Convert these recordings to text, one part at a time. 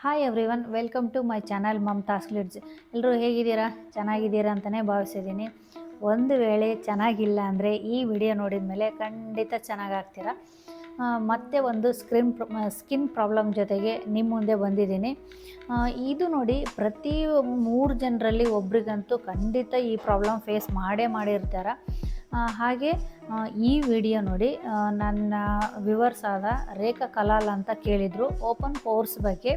Hi everyone, welcome to my channel Mamata's ಗ್ಲಿಡ್ಜ್. ಎಲ್ಲರೂ ಹೇಗಿದ್ದೀರಾ? ಚೆನ್ನಾಗಿದ್ದೀರಾ ಅಂತಲೇ ಭಾವಿಸಿದ್ದೀನಿ. ಒಂದು ವೇಳೆ ಚೆನ್ನಾಗಿಲ್ಲ ಅಂದರೆ ಈ ವಿಡಿಯೋ ನೋಡಿದ ಮೇಲೆ ಖಂಡಿತ ಚೆನ್ನಾಗಾಗ್ತೀರಾ. ಮತ್ತೆ ಒಂದು ಸ್ಕಿನ್ ಪ್ರಾಬ್ಲಮ್ ಜೊತೆಗೆ ನಿಮ್ಮ ಮುಂದೆ ಬಂದಿದ್ದೀನಿ. ಇದು ನೋಡಿ, ಪ್ರತಿ 3 ಜನರಲ್ಲಿ ಒಬ್ರಿಗಂತೂ ಖಂಡಿತ ಈ ಪ್ರಾಬ್ಲಮ್ ಫೇಸ್ ಮಾಡಿರ್ತಾರೆ. ಹಾಗೆ ಈ ವಿಡಿಯೋ ನೋಡಿ ನನ್ನ ವ್ಯೂವರ್ಸ್ ಆದ ರೇಖಾ ಕಲಾಲ್ ಅಂತ ಕೇಳಿದರು. ಓಪನ್ ಪೋರ್ಸ್ ಬಗ್ಗೆ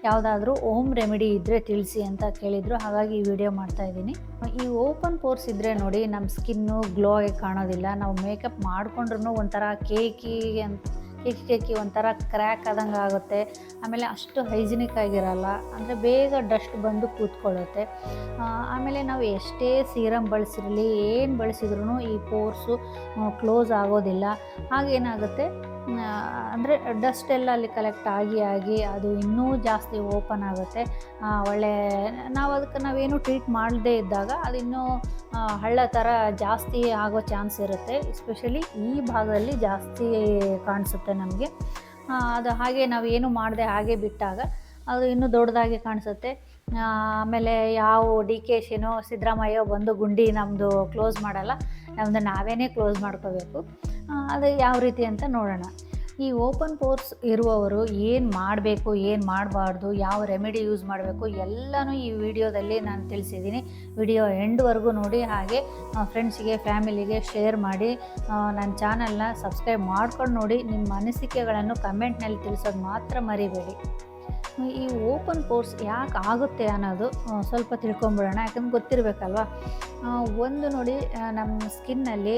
ಯಾವುದಾದ್ರೂ ಹೋಮ್ ರೆಮಿಡಿ ಇದ್ದರೆ ತಿಳಿಸಿ ಅಂತ ಕೇಳಿದರು. ಹಾಗಾಗಿ ಈ ವಿಡಿಯೋ ಮಾಡ್ತಾಯಿದ್ದೀನಿ. ಈ ಓಪನ್ ಪೋರ್ಸ್ ಇದ್ದರೆ ನೋಡಿ, ನಮ್ಮ ಸ್ಕಿನ್ನು ಗ್ಲೋ ಆಗಿ ಕಾಣೋದಿಲ್ಲ. ನಾವು ಮೇಕಪ್ ಮಾಡಿಕೊಂಡ್ರೂ ಒಂಥರ ಕೇಕಿ ಒಂಥರ ಕ್ರ್ಯಾಕ್ ಆದಂಗೆ ಆಗುತ್ತೆ. ಆಮೇಲೆ ಅಷ್ಟು ಹೈಜಿನಿಕ್ ಆಗಿರಲ್ಲ, ಅಂದರೆ ಬೇಗ ಡಸ್ಟ್ ಬಂದು ಕೂತ್ಕೊಳ್ಳುತ್ತೆ. ಆಮೇಲೆ ನಾವು ಎಷ್ಟೇ ಸೀರಮ್ ಬಳಸಿರಲಿ, ಏನು ಬಳಸಿದ್ರೂ ಈ ಪೋರ್ಸು ಕ್ಲೋಸ್ ಆಗೋದಿಲ್ಲ. ಹಾಗೇನಾಗುತ್ತೆ ಅಂದರೆ ಡಸ್ಟ್ ಎಲ್ಲ ಅಲ್ಲಿ ಕಲೆಕ್ಟ್ ಆಗಿ ಅದು ಇನ್ನೂ ಜಾಸ್ತಿ ಓಪನ್ ಆಗುತ್ತೆ. ನಾವೇನು ಟ್ರೀಟ್ ಮಾಡದೇ ಇದ್ದಾಗ ಅದು ಇನ್ನೂ ಹಳ್ಳ ಥರ ಜಾಸ್ತಿ ಆಗೋ ಚಾನ್ಸ್ ಇರುತ್ತೆ. ಎಸ್ಪೆಷಲಿ ಈ ಭಾಗದಲ್ಲಿ ಜಾಸ್ತಿ ಕಾಣಿಸುತ್ತೆ ನಮಗೆ. ಅದು ಹಾಗೆ ನಾವೇನು ಮಾಡದೆ ಹಾಗೆ ಬಿಟ್ಟಾಗ ಅದು ಇನ್ನೂ ದೊಡ್ಡದಾಗಿ ಕಾಣಿಸುತ್ತೆ. ಆಮೇಲೆ ಯಾವ DKಶಿನೋ ಸಿದ್ದರಾಮಯ್ಯ ಬಂದು ಗುಂಡಿ ನಮ್ಮದು ಕ್ಲೋಸ್ ಮಾಡಲ್ಲ, ನಮ್ಮದು ನಾವೇ ಕ್ಲೋಸ್ ಮಾಡ್ಕೋಬೇಕು. ಅದು ಯಾವ ರೀತಿ ಅಂತ ನೋಡೋಣ. ಈ ಓಪನ್ ಪೋರ್ಸ್ ಇರುವವರು ಏನು ಮಾಡಬೇಕು, ಏನು ಮಾಡಬಾರ್ದು, ಯಾವ ರೆಮಿಡಿ ಯೂಸ್ ಮಾಡಬೇಕು ಎಲ್ಲನೂ ಈ ವಿಡಿಯೋದಲ್ಲಿ ನಾನು ತಿಳಿಸಿದ್ದೀನಿ. ವಿಡಿಯೋ ಎಂಡ್ವರೆಗೂ ನೋಡಿ. ಹಾಗೆ ಫ್ರೆಂಡ್ಸಿಗೆ, ಫ್ಯಾಮಿಲಿಗೆ ಶೇರ್ ಮಾಡಿ. ನನ್ನ ಚಾನಲ್ನ ಸಬ್ಸ್ಕ್ರೈಬ್ ಮಾಡ್ಕೊಂಡು ನೋಡಿ. ನಿಮ್ಮ ಅನಿಸಿಕೆಗಳನ್ನು ಕಮೆಂಟ್ನಲ್ಲಿ ತಿಳಿಸೋದು ಮಾತ್ರ ಮರಿಬೇಡಿ. ಈ ಓಪನ್ ಪೋರ್ಸ್ ಯಾಕೆ ಆಗುತ್ತೆ ಅನ್ನೋದು ಸ್ವಲ್ಪ ತಿಳ್ಕೊಂಬಿಡೋಣ. ಯಾಕಂದ್ರೆ ಗೊತ್ತಿರಬೇಕಲ್ವ. ಒಂದು ನೋಡಿ, ನಮ್ಮ ಸ್ಕಿನ್ನಲ್ಲಿ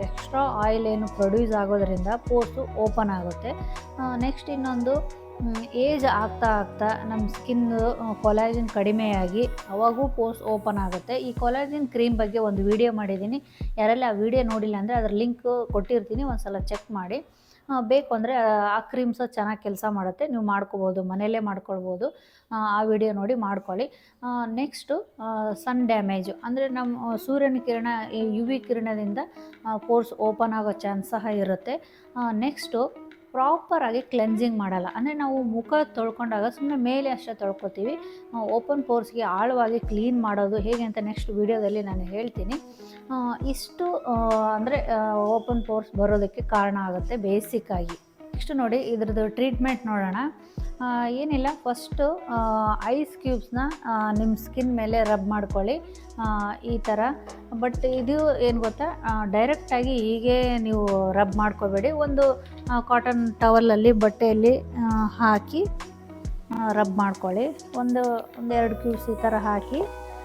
ಎಕ್ಸ್ಟ್ರಾ ಆಯಿಲ್ ಏನು ಪ್ರೊಡ್ಯೂಸ್ ಆಗೋದ್ರಿಂದ ಪೋರ್ಸು ಓಪನ್ ಆಗುತ್ತೆ. ನೆಕ್ಸ್ಟ್ ಇನ್ನೊಂದು, ಏಜ್ ಆಗ್ತಾ ನಮ್ಮ ಸ್ಕಿನ್ನು ಕೊಲಾಜಿನ್ ಕಡಿಮೆಯಾಗಿ ಅವಾಗೂ ಪೋರ್ಸ್ ಓಪನ್ ಆಗುತ್ತೆ. ಈ ಕೊಲಾಜಿನ್ ಕ್ರೀಮ್ ಬಗ್ಗೆ ಒಂದು ವಿಡಿಯೋ ಮಾಡಿದ್ದೀನಿ. ಯಾರೆಲ್ಲ ಆ ವಿಡಿಯೋ ನೋಡಿಲ್ಲ ಅಂದರೆ ಅದರ ಲಿಂಕ್ ಕೊಟ್ಟಿರ್ತೀನಿ, ಒಂದು ಸಲ ಚೆಕ್ ಮಾಡಿ. ಬೇಕು ಅಂದರೆ ಆ ಕ್ರೀಮ್ಸು ಚೆನ್ನಾಗಿ ಕೆಲಸ ಮಾಡುತ್ತೆ, ನೀವು ಮಾಡ್ಕೋಬೋದು, ಮನೆಯಲ್ಲೇ ಮಾಡ್ಕೊಳ್ಬೋದು. ಆ ವಿಡಿಯೋ ನೋಡಿ ಮಾಡ್ಕೊಳ್ಳಿ. ನೆಕ್ಸ್ಟು ಸನ್ ಡ್ಯಾಮೇಜು, ಅಂದರೆ ನಮ್ಮ ಸೂರ್ಯನ ಕಿರಣ, UV ಕಿರಣದಿಂದ ಪೋರ್ಸ್ ಓಪನ್ ಆಗೋ ಚಾನ್ಸ್ ಸಹ ಇರುತ್ತೆ. ನೆಕ್ಸ್ಟು ಪ್ರಾಪರಾಗಿ ಕ್ಲೆನ್ಸಿಂಗ್ ಮಾಡಲ್ಲ. ಅಂದರೆ ನಾವು ಮುಖ ತೊಳ್ಕೊಂಡಾಗ ಸುಮ್ಮನೆ ಮೇಲೆ ಅಷ್ಟೇ ತೊಳ್ಕೊತೀವಿ. ಓಪನ್ ಪೋರ್ಸ್ಗೆ ಆಳವಾಗಿ ಕ್ಲೀನ್ ಮಾಡೋದು ಹೇಗೆ ಅಂತ ನೆಕ್ಸ್ಟ್ ವಿಡಿಯೋದಲ್ಲಿ ನಾನು ಹೇಳ್ತೀನಿ. ಇಷ್ಟು ಅಂದರೆ ಓಪನ್ ಪೋರ್ಸ್ ಬರೋದಕ್ಕೆ ಕಾರಣ ಆಗುತ್ತೆ ಬೇಸಿಕ್ಕಾಗಿ. ನೆಕ್ಸ್ಟ್ ನೋಡಿ, ಇದ್ರದ್ದು ಟ್ರೀಟ್ಮೆಂಟ್ ನೋಡೋಣ. ಏನಿಲ್ಲ, ಫಸ್ಟು ಐಸ್ ಕ್ಯೂಬ್ಸ್ನ ನಿಮ್ಮ ಸ್ಕಿನ್ ಮೇಲೆ ರಬ್ ಮಾಡ್ಕೊಳ್ಳಿ ಈ ಥರ. ಬಟ್ ಇದು ಏನು ಗೊತ್ತಾ, ಡೈರೆಕ್ಟಾಗಿ ಹೀಗೆ ನೀವು ರಬ್ ಮಾಡ್ಕೋಬೇಡಿ. ಒಂದು ಕಾಟನ್ ಟವಲಲ್ಲಿ, ಬಟ್ಟೆಯಲ್ಲಿ ಹಾಕಿ ರಬ್ ಮಾಡ್ಕೊಳ್ಳಿ. ಒಂದೆರಡು ಕ್ಯೂಬ್ಸ್ ಈ ಥರ ಹಾಕಿ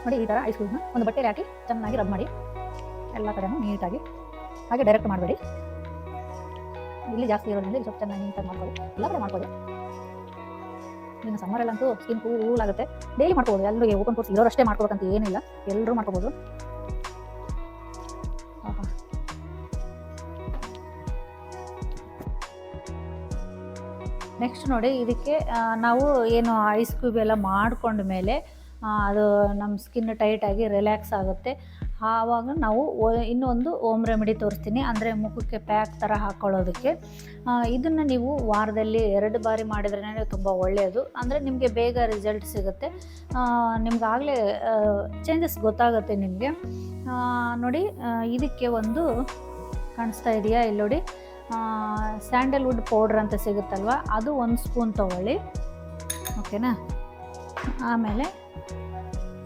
ನೋಡಿ. ಈ ಥರ ಐಸ್ ಕ್ಯೂಬ್ನ ಒಂದು ಬಟ್ಟೆಯಲ್ಲಿ ಹಾಕಿ ಚೆನ್ನಾಗಿ ರಬ್ ಮಾಡಿ ಎಲ್ಲ ಕಡೆನೂ ನೀಟಾಗಿ. ಹಾಗೆ ಡೈರೆಕ್ಟ್ ಮಾಡಬೇಡಿ, ಇಲ್ಲಿ ಜಾಸ್ತಿ ಇರೋದ್ರಿಂದ ಸ್ವಲ್ಪ ಚೆನ್ನಾಗಿ ನೀಟಾಗಿ ಮಾಡ್ಕೊಳ್ಳಿ. ಎಲ್ಲ ಕಡೆ ಮಾಡ್ಕೊಳ್ಳಿ. ಇನ್ನು ಸಮ್ಮರಲ್ಲಂತೂ ಸ್ಕಿನ್ ಕೂಲ್ ಆಗುತ್ತೆ. ಡೈಲಿ ಮಾಡ್ಕೋಬೋದು. ಎಲ್ಲರೂ ಓಪನ್ ಪೋರ್ಸ್ ಇರೋರಷ್ಟೇ ಮಾಡ್ಕೋಬೇಕಂತ ಏನಿಲ್ಲ, ಎಲ್ಲರೂ ಮಾಡ್ಕೋಬೋದು. ನೆಕ್ಸ್ಟ್ ನೋಡಿ, ಇದಕ್ಕೆ ನಾವು ಏನು ಐಸ್ ಕ್ಯೂಬ್ ಎಲ್ಲ ಮಾಡ್ಕೊಂಡ ಮೇಲೆ ಅದು ನಮ್ಮ ಸ್ಕಿನ್ ಟೈಟಾಗಿ ರಿಲ್ಯಾಕ್ಸ್ ಆಗುತ್ತೆ. ಆವಾಗ ನಾವು ಇನ್ನೊಂದು ಹೋಮ್ ರೆಮಿಡಿ ತೋರಿಸ್ತೀನಿ, ಅಂದರೆ ಮುಖಕ್ಕೆ ಪ್ಯಾಕ್ ಥರ ಹಾಕ್ಕೊಳ್ಳೋದಕ್ಕೆ. ಇದನ್ನು ನೀವು ವಾರದಲ್ಲಿ 2 ಬಾರಿ ಮಾಡಿದ್ರೇ ತುಂಬ ಒಳ್ಳೆಯದು. ಅಂದರೆ ನಿಮಗೆ ಬೇಗ ರಿಸಲ್ಟ್ ಸಿಗುತ್ತೆ. ನಿಮ್ಗಾಗಲೇ ಚೇಂಜಸ್ ಗೊತ್ತಾಗುತ್ತೆ ನಿಮಗೆ. ನೋಡಿ, ಇದಕ್ಕೆ ಒಂದು ಕಾಣಿಸ್ತಾ ಇದೆಯಾ ಇಲ್ಲಿ ನೋಡಿ, ಸ್ಯಾಂಡಲ್ವುಡ್ ಪೌಡ್ರ್ ಅಂತ ಸಿಗುತ್ತಲ್ವ, ಅದು 1 ಸ್ಪೂನ್ ತೊಗೊಳ್ಳಿ. ಓಕೆನಾ. ಆಮೇಲೆ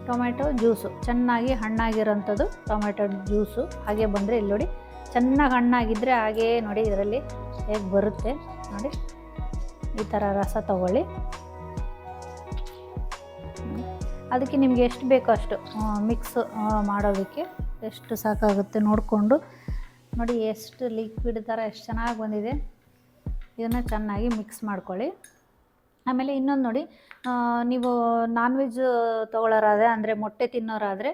ಟೊಮೆಟೊ ಜ್ಯೂಸು, ಚೆನ್ನಾಗಿ ಹಣ್ಣಾಗಿರೋಂಥದ್ದು ಟೊಮೆಟೊ ಜ್ಯೂಸು. ಹಾಗೆ ಬಂದರೆ ಇಲ್ಲಿ ನೋಡಿ, ಚೆನ್ನಾಗಿ ಹಣ್ಣಾಗಿದ್ದರೆ ಹಾಗೇ ನೋಡಿ ಇದರಲ್ಲಿ ಹೇಗೆ ಬರುತ್ತೆ ನೋಡಿ, ಈ ಥರ ರಸ ತೊಗೊಳ್ಳಿ. ಅದಕ್ಕೆ ನಿಮಗೆ ಎಷ್ಟು ಬೇಕೋ ಅಷ್ಟು ಮಿಕ್ಸ್ ಮಾಡೋದಕ್ಕೆ ಎಷ್ಟು ಸಾಕಾಗುತ್ತೆ ನೋಡಿಕೊಂಡು ನೋಡಿ. ಎಷ್ಟು ಲಿಕ್ವಿಡ್ ಥರ ಎಷ್ಟು ಚೆನ್ನಾಗಿ ಬಂದಿದೆ. ಇದನ್ನು ಚೆನ್ನಾಗಿ ಮಿಕ್ಸ್ ಮಾಡ್ಕೊಳ್ಳಿ. ಆಮೇಲೆ ಇನ್ನೊಂದು ನೋಡಿ, ನೀವು ನಾನ್ ವೆಜ್ ತೊಗೊಳ್ಳೋರಾದರೆ, ಅಂದರೆ ಮೊಟ್ಟೆ ತಿನ್ನೋರಾದರೆ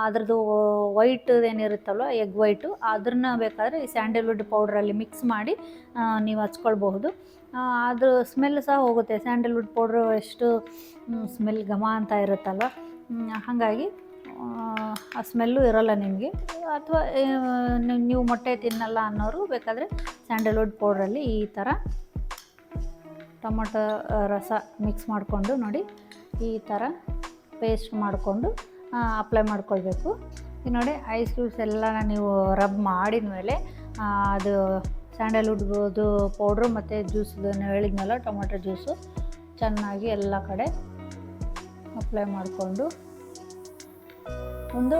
ಅದ್ರದ್ದು ವೈಟ್ ಏನಿರುತ್ತಲ್ವ, ಎಗ್ ವೈಟು, ಅದನ್ನ ಬೇಕಾದರೆ ಈ ಸ್ಯಾಂಡಲ್ವುಡ್ ಪೌಡ್ರಲ್ಲಿ ಮಿಕ್ಸ್ ಮಾಡಿ ನೀವು ಹಚ್ಕೊಳ್ಬಹುದು. ಅದು ಸ್ಮೆಲ್ ಸಹ ಹೋಗುತ್ತೆ. ಸ್ಯಾಂಡಲ್ವುಡ್ ಪೌಡ್ರು ಎಷ್ಟು ಸ್ಮೆಲ್ ಘಮ ಅಂತ ಇರುತ್ತಲ್ವ, ಹಾಗಾಗಿ ಆ ಸ್ಮೆಲ್ಲು ಇರೋಲ್ಲ ನಿಮಗೆ. ಅಥವಾ ನೀವು ಮೊಟ್ಟೆ ತಿನ್ನಲ್ಲ ಅನ್ನೋರು ಬೇಕಾದರೆ ಸ್ಯಾಂಡಲ್ವುಡ್ ಪೌಡ್ರಲ್ಲಿ ಈ ಥರ ಟೊಮೊಟೊ ರಸ ಮಿಕ್ಸ್ ಮಾಡಿಕೊಂಡು ನೋಡಿ ಈ ಥರ ಪೇಸ್ಟ್ ಮಾಡಿಕೊಂಡು ಅಪ್ಲೈ ಮಾಡ್ಕೊಳ್ಬೇಕು. ಈಗ ನೋಡಿ ಐಸ್ ಕ್ಯೂಬ್ಸ್ ಎಲ್ಲ ನೀವು ರಬ್ ಮಾಡಿದ ಮೇಲೆ ಅದು ಸ್ಯಾಂಡಲ್ವುಡ್ದು ಪೌಡ್ರು ಮತ್ತು ಜ್ಯೂಸ್ದು ಹೇಳಿದ್ನಲ್ಲ ಟೊಮೊಟೊ ಜ್ಯೂಸು ಚೆನ್ನಾಗಿ ಎಲ್ಲ ಕಡೆ ಅಪ್ಲೈ ಮಾಡಿಕೊಂಡು ಒಂದು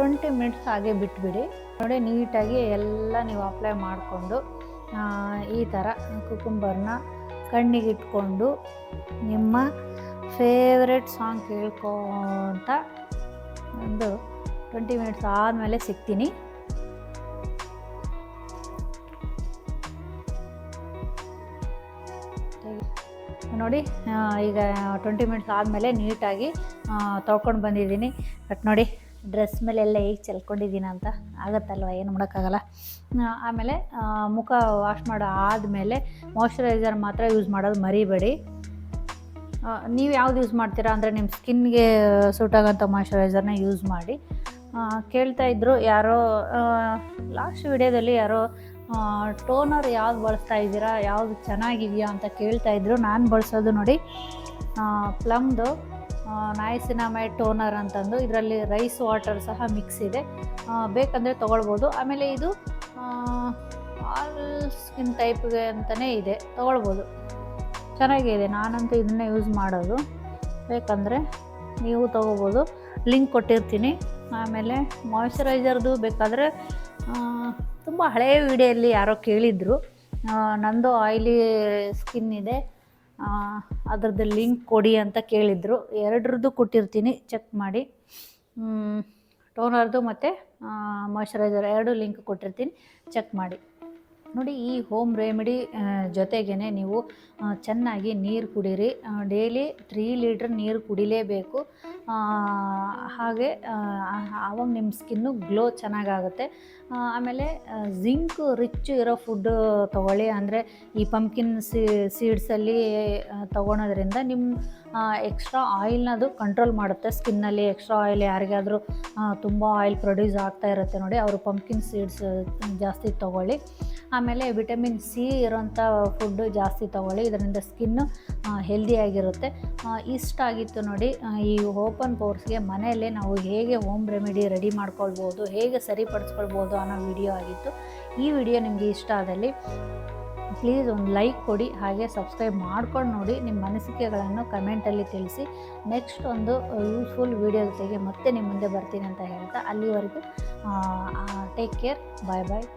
20 ಮಿನಿಟ್ಸ್ ಹಾಗೆ ಬಿಟ್ಬಿಡಿ. ನೋಡಿ ನೀಟಾಗಿ ಎಲ್ಲ ನೀವು ಅಪ್ಲೈ ಮಾಡಿಕೊಂಡು ಈ ಥರ ಕುಕುಂಬರ್ನ ಕಣ್ಣಿಗಿಟ್ಕೊಂಡು ನಿಮ್ಮ ಫೇವ್ರೆಟ್ ಸಾಂಗ್ ಕೇಳ್ಕೊಂತ ಒಂದು 20 ಮಿನಿಟ್ಸ್ ಆದಮೇಲೆ ಸಿಗ್ತೀನಿ. ನೋಡಿ ಈಗ 20 ಮಿನಿಟ್ಸ್ ಆದಮೇಲೆ ನೀಟಾಗಿ ತೊಳ್ಕೊಂಡು ಬಂದಿದ್ದೀನಿ. ಬಟ್ ನೋಡಿ ಡ್ರೆಸ್ ಮೇಲೆಲ್ಲ ಹೇಗೆ ಚೆಲ್ಕೊಂಡಿದ್ದೀನಿ ಅಂತ ಆಗುತ್ತಲ್ವ, ಏನು ಮಾಡೋಕ್ಕಾಗಲ್ಲ. ಆಮೇಲೆ ಮುಖ ವಾಶ್ ಮಾಡೋ ಆದಮೇಲೆ ಮಾಯ್ಶ್ಚರೈಸರ್ ಮಾತ್ರ ಯೂಸ್ ಮಾಡೋದು ಮರಿಬೇಡಿ. ನೀವು ಯಾವ್ದು ಯೂಸ್ ಮಾಡ್ತೀರಾ ಅಂದರೆ ನಿಮ್ಮ ಸ್ಕಿನ್ಗೆ ಸೂಟ್ ಆಗೋಂಥ ಮಾಯ್ಶ್ಚರೈಸರ್ನ ಯೂಸ್ ಮಾಡಿ. ಕೇಳ್ತಾ ಇದ್ದರು ಯಾರೋ ಲಾಸ್ಟ್ ವಿಡಿಯೋದಲ್ಲಿ ಯಾರೋ ಟೋನರ್ ಯಾವ್ದು ಬಳಸ್ತಾ ಇದ್ದೀರಾ, ಯಾವುದು ಚೆನ್ನಾಗಿದೆಯಾ ಅಂತ ಕೇಳ್ತಾಯಿದ್ರು. ನಾನು ಬಳಸೋದು ನೋಡಿ ಪ್ಲಮ್ದು ನೈಸಿನಾಮೈಡ್ ಟೋನರ್ ಅಂತಂದು, ಇದರಲ್ಲಿ ರೈಸ್ ವಾಟರ್ ಸಹ ಮಿಕ್ಸ್ ಇದೆ, ಬೇಕಂದರೆ ತೊಗೊಳ್ಬೋದು. ಆಮೇಲೆ ಇದು ಆಲ್ ಸ್ಕಿನ್ ಟೈಪ್ಗೆ ಅಂತಲೇ ಇದೆ, ತೊಗೊಳ್ಬೋದು, ಚೆನ್ನಾಗಿದೆ. ನಾನಂತೂ ಇದನ್ನೇ ಯೂಸ್ ಮಾಡೋದು, ಬೇಕಂದರೆ ನೀವು ತೊಗೋಬೋದು, ಲಿಂಕ್ ಕೊಟ್ಟಿರ್ತೀನಿ. ಆಮೇಲೆ ಮಾಯ್ಶ್ಚರೈಸರ್ದು ಬೇಕಾದರೆ ತುಂಬ ಹಳೆಯ ವಿಡಿಯೋಲ್ಲಿ ಯಾರೋ ಕೇಳಿದರು, ನಂದು ಆಯಿಲಿ ಸ್ಕಿನ್ ಇದೆ ಅದರದ್ದು ಲಿಂಕ್ ಕೊಡಿ ಅಂತ ಕೇಳಿದರು. ಎರಡರದ್ದು ಕೊಟ್ಟಿರ್ತೀನಿ, ಚೆಕ್ ಮಾಡಿ. ಟೋನರ್ದು ಮತ್ತು ಮಾಯ್ಶ್ಚರೈಸರ್ ಎರಡು ಲಿಂಕ್ ಕೊಟ್ಟಿರ್ತೀನಿ, ಚೆಕ್ ಮಾಡಿ. ನೋಡಿ ಈ ಹೋಮ್ ರೆಮಿಡಿ ಜೊತೆಗೇ ನೀವು ಚೆನ್ನಾಗಿ ನೀರು ಕುಡೀರಿ. ಡೈಲಿ 3 ಲೀಟ್ರ್ ನೀರು ಕುಡಿಲೇಬೇಕು. ಹಾಗೆ ಆವಾಗ ನಿಮ್ಮ ಸ್ಕಿನ್ನು ಗ್ಲೋ ಚೆನ್ನಾಗಾಗುತ್ತೆ. ಆಮೇಲೆ ಜಿಂಕ್ ರಿಚ್ ಇರೋ ಫುಡ್ಡು ತೊಗೊಳ್ಳಿ. ಅಂದರೆ ಈ ಪಂಪ್ಕಿನ್ ಸೀಡ್ಸಲ್ಲಿ ತೊಗೊಳೋದ್ರಿಂದ ನಿಮ್ಮ ಎಕ್ಸ್ಟ್ರಾ ಆಯಿಲ್ನ ಅದು ಕಂಟ್ರೋಲ್ ಮಾಡುತ್ತೆ. ಸ್ಕಿನ್ನಲ್ಲಿ ಎಕ್ಸ್ಟ್ರಾ ಆಯಿಲ್ ಯಾರಿಗಾದರೂ ತುಂಬ ಆಯಿಲ್ ಪ್ರೊಡ್ಯೂಸ್ ಆಗ್ತಾ ಇರುತ್ತೆ ನೋಡಿ, ಅವರು ಪಂಪ್ಕಿನ್ ಸೀಡ್ಸ್ ಜಾಸ್ತಿ ತೊಗೊಳ್ಳಿ. ಆಮೇಲೆ ವಿಟಮಿನ್ ಸಿ ಇರೋಂಥ ಫುಡ್ಡು ಜಾಸ್ತಿ ತೊಗೊಳ್ಳಿ, ಇದರಿಂದ ಸ್ಕಿನ್ನು ಹೆಲ್ದಿಯಾಗಿರುತ್ತೆ. ಇಷ್ಟ ಆಗಿತ್ತು ನೋಡಿ ಈ ಓಪನ್ ಪೋರ್ಸ್ಗೆ ಮನೆಯಲ್ಲೇ ನಾವು ಹೇಗೆ ಹೋಮ್ ರೆಮಿಡಿ ರೆಡಿ ಮಾಡ್ಕೊಳ್ಬೋದು, ಹೇಗೆ ಸರಿಪಡಿಸ್ಕೊಳ್ಬೋದು ಅನ್ನೋ ವಿಡಿಯೋ ಆಗಿತ್ತು. ಈ ವಿಡಿಯೋ ನಿಮಗೆ ಇಷ್ಟ ಆದಲ್ಲಿ ಪ್ಲೀಸ್ ಒಂದು ಲೈಕ್ ಕೊಡಿ, ಹಾಗೆ ಸಬ್ಸ್ಕ್ರೈಬ್ ಮಾಡ್ಕೊಂಡು ನೋಡಿ. ನಿಮ್ಮ ಅನಿಸಿಕೆಗಳನ್ನು ಕಮೆಂಟಲ್ಲಿ ತಿಳಿಸಿ. ನೆಕ್ಸ್ಟ್ ಒಂದು ಯೂಸ್ಫುಲ್ ವಿಡಿಯೋ ಜೊತೆಗೆ ಮತ್ತೆ ನಿಮ್ಮ ಮುಂದೆ ಬರ್ತೀನಿ ಅಂತ ಹೇಳ್ತಾ, ಅಲ್ಲಿವರೆಗೂ ಟೇಕ್ ಕೇರ್, ಬಾಯ್ ಬಾಯ್.